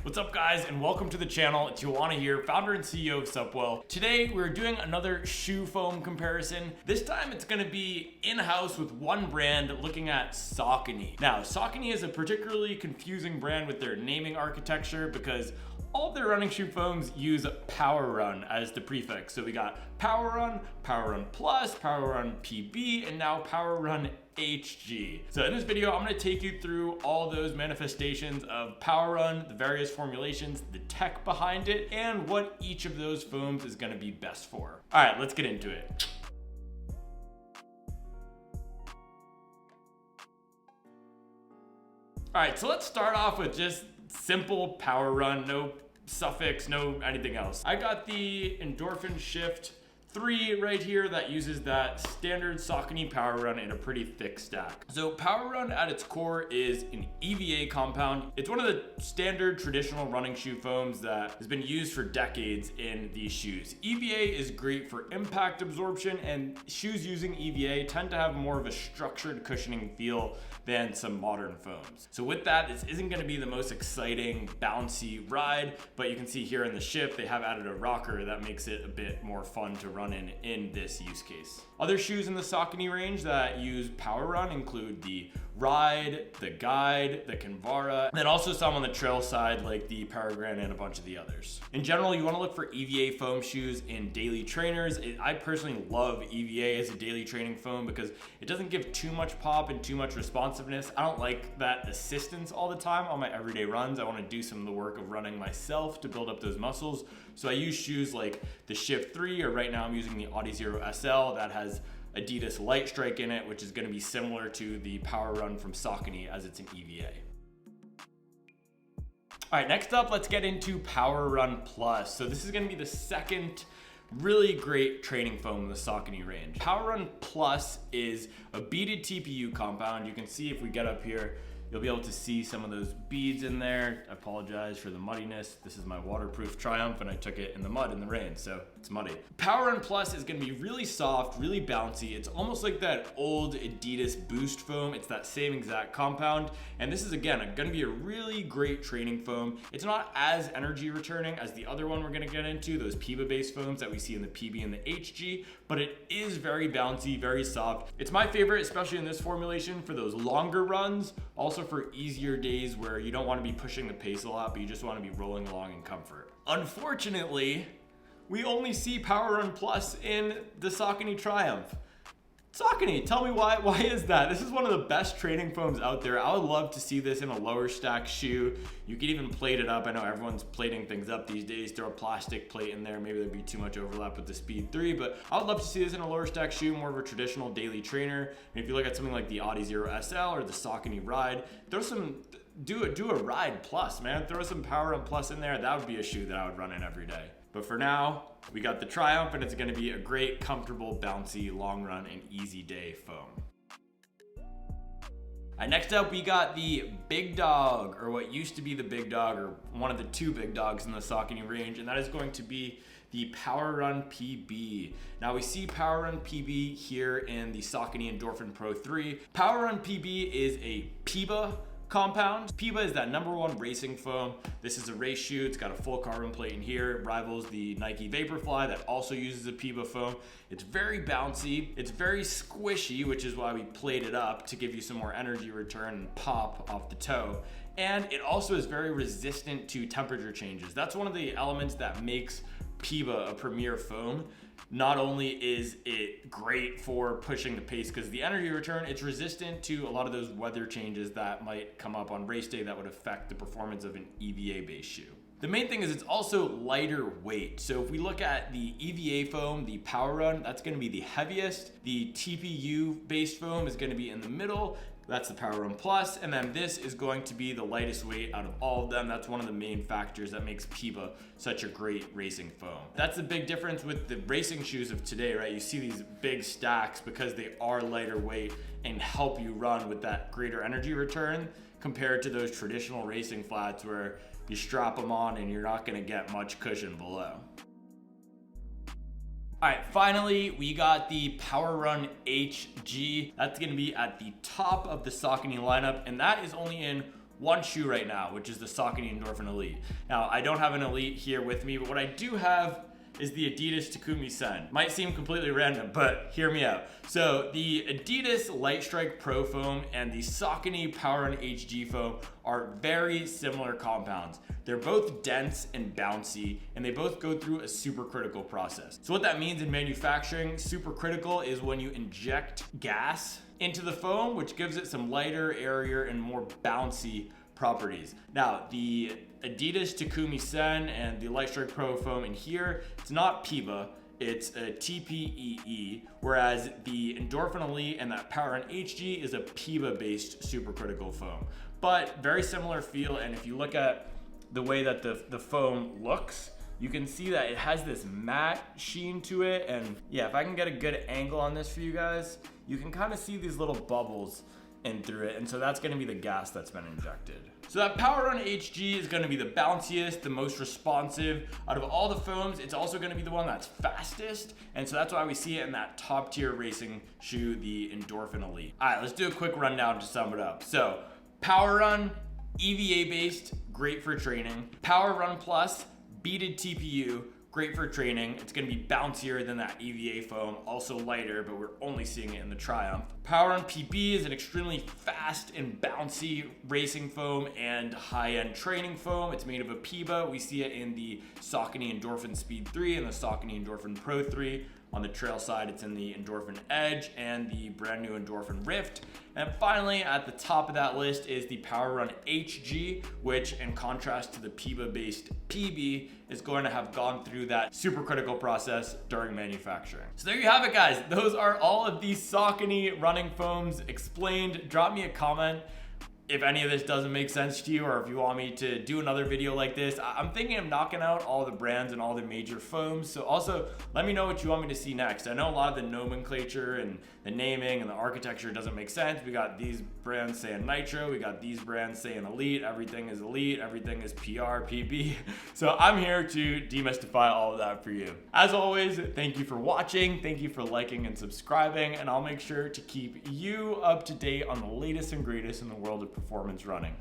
What's up guys, and welcome to the channel. It's Joanna here, founder and CEO of Supwell. Today we're doing another shoe foam comparison. This time it's gonna be in-house with one brand, looking at Saucony. Now, Saucony is a particularly confusing brand with their naming architecture because all of their running shoe foams use PWRRUN as the prefix. So we got PWRRRUN, PWRRRUN Plus, PWRRRUN PB, and now PWRRRUN HG. So in this video, I'm gonna take you through all those manifestations of PWRRRUN, the various formulations, the tech behind it, and what each of those foams is gonna be best for. All right, let's get into it. All right, so let's start off with just simple PWRRRUN, no suffix, no anything else. I got the Endorphin Shift 3 right here that uses that standard Saucony PWRRRUN in a pretty thick stack. So PWRRRUN at its core is an EVA compound. It's one of the standard traditional running shoe foams that has been used for decades in these shoes. EVA is great for impact absorption, and shoes using EVA tend to have more of a structured cushioning feel than some modern foams. So with that, this isn't gonna be the most exciting, bouncy ride, but you can see here in the Shift, they have added a rocker that makes it a bit more fun to run in this use case. Other shoes in the Saucony range that use PWRRRUN include the Ride, the Guide, the Kinvara, and then also some on the trail side like the Peregrine and a bunch of the others. In general, you wanna look for EVA foam shoes in daily trainers. I personally love EVA as a daily training foam because it doesn't give too much pop and too much responsiveness. I don't like that assistance all the time on my everyday runs. I wanna do some of the work of running myself to build up those muscles. So I use shoes like the Shift 3, or right now I'm using the Adizero SL that has Adidas Light Strike in it, which is going to be similar to the PWRRRUN from Saucony as it's an EVA. All right, next up, let's get into PWRRRUN Plus. So this is going to be the second really great training foam in the Saucony range. PWRRRUN Plus is a beaded TPU compound. You can see if we get up here, you'll be able to see some of those beads in there. I apologize for the muddiness. This is my waterproof Triumph and I took it in the mud in the rain, so it's muddy. PWRRRUN Plus is gonna be really soft, really bouncy. It's almost like that old Adidas Boost foam. It's that same exact compound. And this is, again, gonna be a really great training foam. It's not as energy returning as the other one we're gonna get into, those PEBA-based foams that we see in the PB and the HG, but it is very bouncy, very soft. It's my favorite, especially in this formulation, for those longer runs, also for easier days where you don't want to be pushing the pace a lot, but you just want to be rolling along in comfort. Unfortunately, we only see PWRRRUN Plus in the Saucony Triumph. Saucony, tell me why is that? This is one of the best training foams out there. I would love to see this in a lower stack shoe. You could even plate it up. I know everyone's plating things up these days. Throw a plastic plate in there. Maybe there'd be too much overlap with the Speed 3, but I would love to see this in a lower stack shoe, more of a traditional daily trainer. And if you look at something like the Adizero SL or the Saucony Ride, do a Ride Plus, man. Throw some PWRRRUN Plus in there. That would be a shoe that I would run in every day. But for now, we got the Triumph, and it's gonna be a great, comfortable, bouncy, long run, and easy day foam. Next up, we got the big dog, or what used to be the big dog, or one of the two big dogs in the Saucony range, and that is going to be the PWRRRUN PB. Now we see PWRRRUN PB here in the Saucony Endorphin Pro 3. PWRRRUN PB is a PEBA compound. PEBA is that #1 racing foam. This is a race shoe. It's got a full carbon plate in here. It rivals the Nike Vaporfly that also uses a PEBA foam. It's very bouncy. It's very squishy, which is why we plate it up to give you some more energy return and pop off the toe. And it also is very resistant to temperature changes. That's one of the elements that makes PEBA a premier foam. Not only is it great for pushing the pace because the energy return, it's resistant to a lot of those weather changes that might come up on race day that would affect the performance of an EVA-based shoe. The main thing is it's also lighter weight. So if we look at the EVA foam, the PWRRRUN, that's gonna be the heaviest. The TPU-based foam is gonna be in the middle. That's the PWRRRUN Plus, and then this is going to be the lightest weight out of all of them. That's one of the main factors that makes PEBA such a great racing foam. That's the big difference with the racing shoes of today, right? You see these big stacks because they are lighter weight and help you run with that greater energy return compared to those traditional racing flats where you strap them on and you're not gonna get much cushion below. All right, finally, we got the PWRRRUN HG. That's gonna be at the top of the Saucony lineup, and that is only in one shoe right now, which is the Saucony Endorphin Elite. Now, I don't have an Elite here with me, but what I do have is the Adidas Takumi Sen. Might seem completely random, but hear me out. So the Adidas Light Strike Pro Foam and the Saucony PWRRUN HG Foam are very similar compounds. They're both dense and bouncy, and they both go through a supercritical process. So what that means in manufacturing, supercritical is when you inject gas into the foam, which gives it some lighter, airier, and more bouncy properties. Now, the Adidas Takumi Sen and the Light Strike Pro Foam in here, it's not PEBA, it's a TPEE, whereas the Endorphin Elite and that PWRRUN HG is a PEBA-based supercritical foam. But very similar feel, and if you look at the way that the foam looks, you can see that it has this matte sheen to it. And yeah, if I can get a good angle on this for you guys, you can kind of see these little bubbles in through it. And so that's gonna be the gas that's been injected. So that PWRRUN HG is gonna be the bounciest, the most responsive. Out of all the foams, it's also gonna be the one that's fastest. And so that's why we see it in that top tier racing shoe, the Endorphin Elite. All right, let's do a quick rundown to sum it up. So PWRRUN, EVA-based, great for training. PWRRUN Plus, beaded TPU, great for training. It's gonna be bouncier than that EVA foam, also lighter, but we're only seeing it in the Triumph. PWRRUN PB is an extremely fast and bouncy racing foam and high-end training foam. It's made of a PEBA. We see it in the Saucony Endorphin Speed 3 and the Saucony Endorphin Pro 3. On the trail side, it's in the Endorphin Edge and the brand new Endorphin Rift. And finally, at the top of that list is the PWRRUN HG, which in contrast to the PEBA-based PB, is going to have gone through that supercritical process during manufacturing. So there you have it, guys. Those are all of these Saucony running foams explained. Drop me a comment if any of this doesn't make sense to you, or if you want me to do another video like this. I'm thinking of knocking out all the brands and all the major foams. So also let me know what you want me to see next. I know a lot of the nomenclature and the naming and the architecture doesn't make sense. We got these brands saying Nitro, we got these brands saying Elite, everything is Elite, everything is PR, PB. So I'm here to demystify all of that for you. As always, thank you for watching, thank you for liking and subscribing, and I'll make sure to keep you up to date on the latest and greatest in the world of performance running.